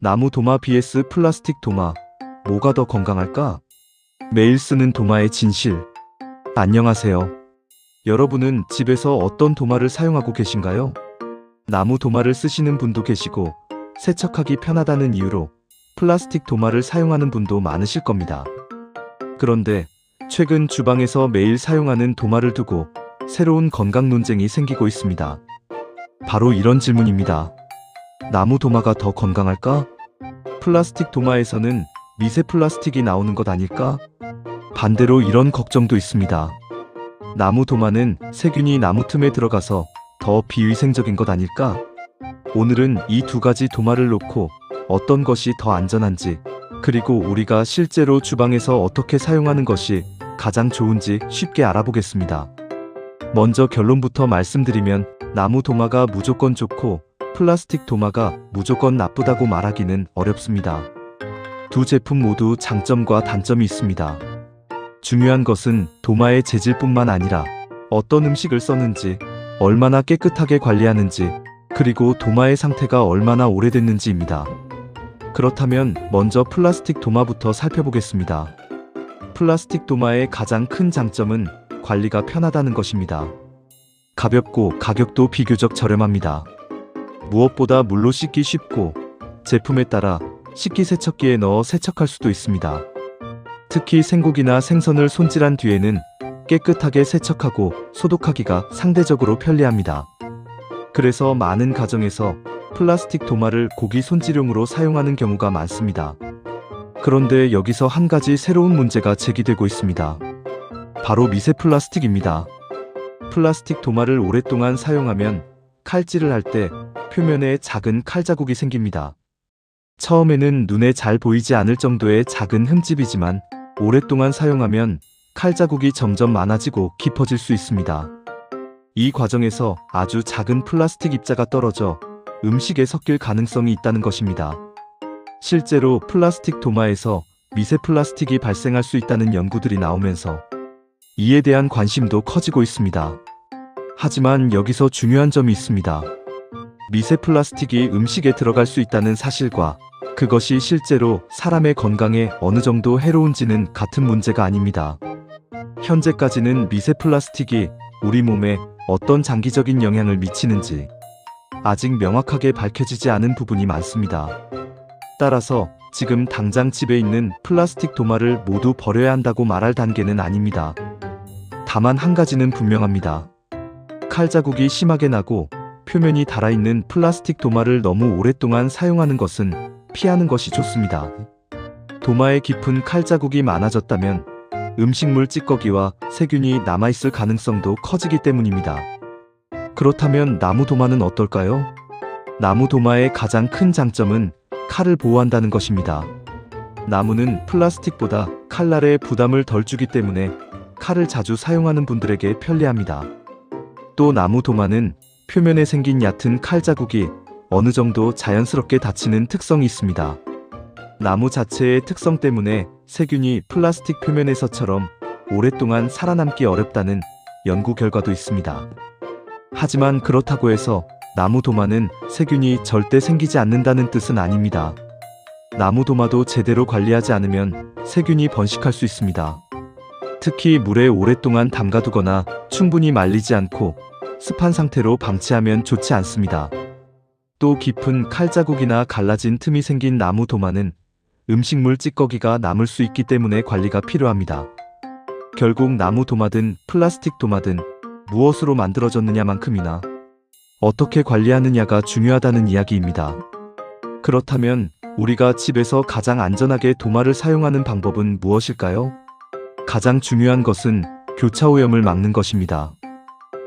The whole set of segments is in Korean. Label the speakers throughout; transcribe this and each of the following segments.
Speaker 1: 나무 도마 vs 플라스틱 도마, 뭐가 더 건강할까? 매일 쓰는 도마의 진실. 안녕하세요. 여러분은 집에서 어떤 도마를 사용하고 계신가요? 나무 도마를 쓰시는 분도 계시고, 세척하기 편하다는 이유로 플라스틱 도마를 사용하는 분도 많으실 겁니다. 그런데 최근 주방에서 매일 사용하는 도마를 두고 새로운 건강 논쟁이 생기고 있습니다. 바로 이런 질문입니다. 나무 도마가 더 건강할까? 플라스틱 도마에서는 미세 플라스틱이 나오는 것 아닐까? 반대로 이런 걱정도 있습니다. 나무 도마는 세균이 나무 틈에 들어가서 더 비위생적인 것 아닐까? 오늘은 이 두 가지 도마를 놓고 어떤 것이 더 안전한지, 그리고 우리가 실제로 주방에서 어떻게 사용하는 것이 가장 좋은지 쉽게 알아보겠습니다. 먼저 결론부터 말씀드리면 나무 도마가 무조건 좋고 플라스틱 도마가 무조건 나쁘다고 말하기는 어렵습니다. 두 제품 모두 장점과 단점이 있습니다. 중요한 것은 도마의 재질뿐만 아니라 어떤 음식을 썼는지, 얼마나 깨끗하게 관리하는지, 그리고 도마의 상태가 얼마나 오래됐는지입니다. 그렇다면 먼저 플라스틱 도마부터 살펴보겠습니다. 플라스틱 도마의 가장 큰 장점은 관리가 편하다는 것입니다. 가볍고 가격도 비교적 저렴합니다. 무엇보다 물로 씻기 쉽고 제품에 따라 식기세척기에 넣어 세척할 수도 있습니다. 특히 생고기나 생선을 손질한 뒤에는 깨끗하게 세척하고 소독하기가 상대적으로 편리합니다. 그래서 많은 가정에서 플라스틱 도마를 고기 손질용으로 사용하는 경우가 많습니다. 그런데 여기서 한 가지 새로운 문제가 제기되고 있습니다. 바로 미세 플라스틱입니다. 플라스틱 도마를 오랫동안 사용하면 칼질을 할 때 표면에 작은 칼 자국이 생깁니다. 처음에는 눈에 잘 보이지 않을 정도의 작은 흠집이지만 오랫동안 사용하면 칼 자국이 점점 많아지고 깊어질 수 있습니다. 이 과정에서 아주 작은 플라스틱 입자가 떨어져 음식에 섞일 가능성이 있다는 것입니다. 실제로 플라스틱 도마에서 미세 플라스틱이 발생할 수 있다는 연구들이 나오면서 이에 대한 관심도 커지고 있습니다. 하지만 여기서 중요한 점이 있습니다. 미세 플라스틱이 음식에 들어갈 수 있다는 사실과 그것이 실제로 사람의 건강에 어느 정도 해로운지는 같은 문제가 아닙니다. 현재까지는 미세 플라스틱이 우리 몸에 어떤 장기적인 영향을 미치는지 아직 명확하게 밝혀지지 않은 부분이 많습니다. 따라서 지금 당장 집에 있는 플라스틱 도마를 모두 버려야 한다고 말할 단계는 아닙니다. 다만 한 가지는 분명합니다. 칼 자국이 심하게 나고 표면이 닳아있는 플라스틱 도마를 너무 오랫동안 사용하는 것은 피하는 것이 좋습니다. 도마에 깊은 칼 자국이 많아졌다면 음식물 찌꺼기와 세균이 남아있을 가능성도 커지기 때문입니다. 그렇다면 나무 도마는 어떨까요? 나무 도마의 가장 큰 장점은 칼을 보호한다는 것입니다. 나무는 플라스틱보다 칼날에 부담을 덜 주기 때문에 칼을 자주 사용하는 분들에게 편리합니다. 또 나무 도마는 표면에 생긴 얕은 칼 자국이 어느 정도 자연스럽게 닫히는 특성이 있습니다. 나무 자체의 특성 때문에 세균이 플라스틱 표면에서처럼 오랫동안 살아남기 어렵다는 연구 결과도 있습니다. 하지만 그렇다고 해서 나무 도마는 세균이 절대 생기지 않는다는 뜻은 아닙니다. 나무 도마도 제대로 관리하지 않으면 세균이 번식할 수 있습니다. 특히 물에 오랫동안 담가두거나 충분히 말리지 않고 습한 상태로 방치하면 좋지 않습니다. 또 깊은 칼 자국이나 갈라진 틈이 생긴 나무 도마는 음식물 찌꺼기가 남을 수 있기 때문에 관리가 필요합니다. 결국 나무 도마든 플라스틱 도마든 무엇으로 만들어졌느냐만큼이나 어떻게 관리하느냐가 중요하다는 이야기입니다. 그렇다면 우리가 집에서 가장 안전하게 도마를 사용하는 방법은 무엇일까요? 가장 중요한 것은 교차오염을 막는 것입니다.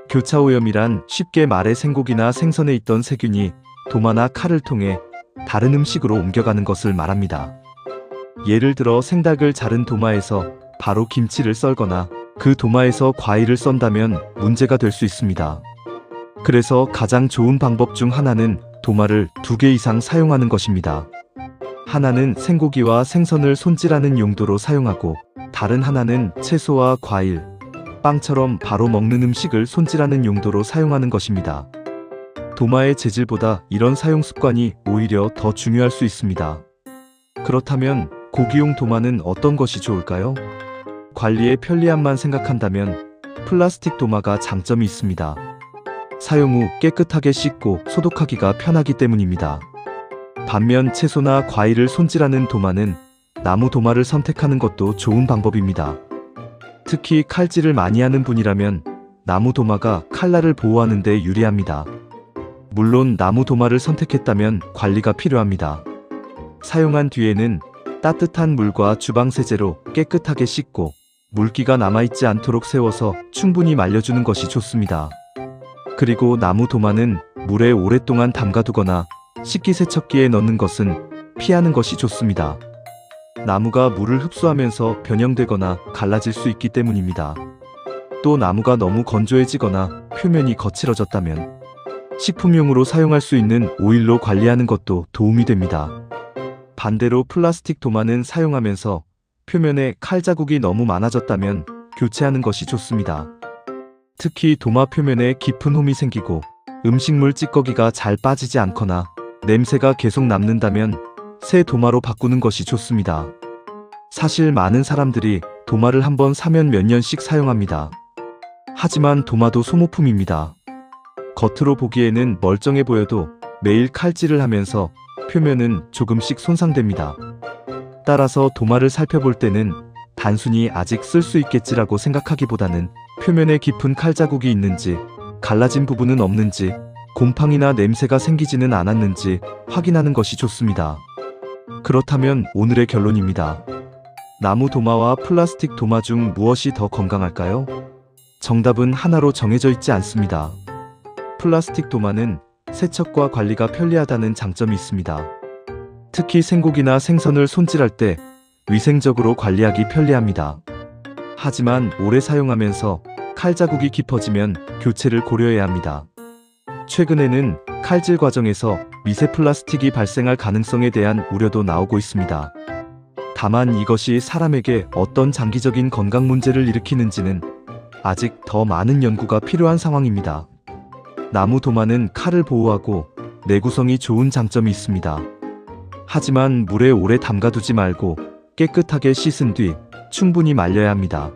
Speaker 1: 교차오염이란 쉽게 말해 생고기나 생선에 있던 세균이 도마나 칼을 통해 다른 음식으로 옮겨가는 것을 말합니다. 예를 들어 생닭을 자른 도마에서 바로 김치를 썰거나 그 도마에서 과일을 썬다면 문제가 될 수 있습니다. 그래서 가장 좋은 방법 중 하나는 도마를 2개 이상 사용하는 것입니다. 하나는 생고기와 생선을 손질하는 용도로 사용하고 다른 하나는 채소와 과일, 빵처럼 바로 먹는 음식을 손질하는 용도로 사용하는 것입니다. 도마의 재질보다 이런 사용 습관이 오히려 더 중요할 수 있습니다. 그렇다면 고기용 도마는 어떤 것이 좋을까요? 관리의 편리함만 생각한다면 플라스틱 도마가 장점이 있습니다. 사용 후 깨끗하게 씻고 소독하기가 편하기 때문입니다. 반면 채소나 과일을 손질하는 도마는 나무 도마를 선택하는 것도 좋은 방법입니다. 특히 칼질을 많이 하는 분이라면 나무 도마가 칼날을 보호하는 데 유리합니다. 물론 나무 도마를 선택했다면 관리가 필요합니다. 사용한 뒤에는 따뜻한 물과 주방 세제로 깨끗하게 씻고 물기가 남아있지 않도록 세워서 충분히 말려주는 것이 좋습니다. 그리고 나무 도마는 물에 오랫동안 담가두거나 식기세척기에 넣는 것은 피하는 것이 좋습니다. 나무가 물을 흡수하면서 변형되거나 갈라질 수 있기 때문입니다. 또 나무가 너무 건조해지거나 표면이 거칠어졌다면 식품용으로 사용할 수 있는 오일로 관리하는 것도 도움이 됩니다. 반대로 플라스틱 도마는 사용하면서 표면에 칼 자국이 너무 많아졌다면 교체하는 것이 좋습니다. 특히 도마 표면에 깊은 홈이 생기고 음식물 찌꺼기가 잘 빠지지 않거나 냄새가 계속 남는다면 새 도마로 바꾸는 것이 좋습니다. 사실 많은 사람들이 도마를 한번 사면 몇 년씩 사용합니다. 하지만 도마도 소모품입니다. 겉으로 보기에는 멀쩡해 보여도 매일 칼질을 하면서 표면은 조금씩 손상됩니다. 따라서 도마를 살펴볼 때는 단순히 아직 쓸 수 있겠지라고 생각하기보다는 표면에 깊은 칼 자국이 있는지, 갈라진 부분은 없는지, 곰팡이나 냄새가 생기지는 않았는지 확인하는 것이 좋습니다. 그렇다면 오늘의 결론입니다. 나무 도마와 플라스틱 도마 중 무엇이 더 건강할까요? 정답은 하나로 정해져 있지 않습니다. 플라스틱 도마는 세척과 관리가 편리하다는 장점이 있습니다. 특히 생고기나 생선을 손질할 때 위생적으로 관리하기 편리합니다. 하지만 오래 사용하면서 칼 자국이 깊어지면 교체를 고려해야 합니다. 최근에는 칼질 과정에서 미세 플라스틱이 발생할 가능성에 대한 우려도 나오고 있습니다. 다만 이것이 사람에게 어떤 장기적인 건강 문제를 일으키는지는 아직 더 많은 연구가 필요한 상황입니다. 나무 도마는 칼을 보호하고 내구성이 좋은 장점이 있습니다. 하지만 물에 오래 담가두지 말고 깨끗하게 씻은 뒤 충분히 말려야 합니다.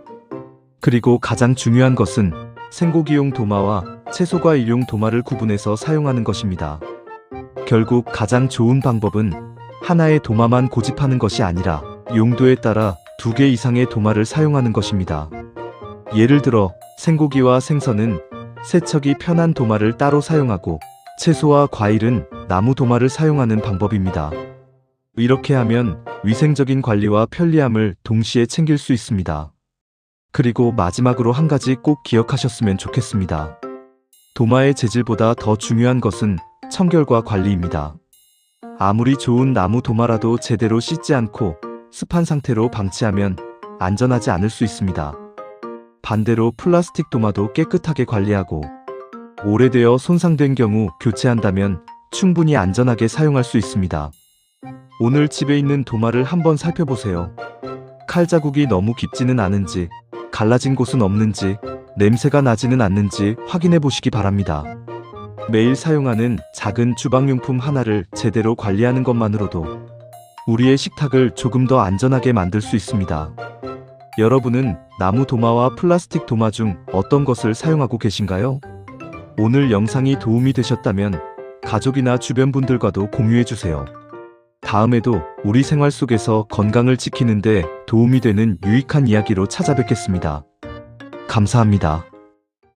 Speaker 1: 그리고 가장 중요한 것은 생고기용 도마와 채소과일용 도마를 구분해서 사용하는 것입니다. 결국 가장 좋은 방법은 하나의 도마만 고집하는 것이 아니라 용도에 따라 2개 이상의 도마를 사용하는 것입니다. 예를 들어 생고기와 생선은 세척이 편한 도마를 따로 사용하고 채소와 과일은 나무 도마를 사용하는 방법입니다. 이렇게 하면 위생적인 관리와 편리함을 동시에 챙길 수 있습니다. 그리고 마지막으로 한 가지 꼭 기억하셨으면 좋겠습니다. 도마의 재질보다 더 중요한 것은 청결과 관리입니다. 아무리 좋은 나무 도마라도 제대로 씻지 않고 습한 상태로 방치하면 안전하지 않을 수 있습니다. 반대로 플라스틱 도마도 깨끗하게 관리하고 오래되어 손상된 경우 교체한다면 충분히 안전하게 사용할 수 있습니다. 오늘 집에 있는 도마를 한번 살펴보세요. 칼 자국이 너무 깊지는 않은지, 갈라진 곳은 없는지, 냄새가 나지는 않는지 확인해 보시기 바랍니다. 매일 사용하는 작은 주방용품 하나를 제대로 관리하는 것만으로도 우리의 식탁을 조금 더 안전하게 만들 수 있습니다. 여러분은 나무 도마와 플라스틱 도마 중 어떤 것을 사용하고 계신가요? 오늘 영상이 도움이 되셨다면 가족이나 주변 분들과도 공유해 주세요. 다음에도 우리 생활 속에서 건강을 지키는 데 도움이 되는 유익한 이야기로 찾아뵙겠습니다. 감사합니다.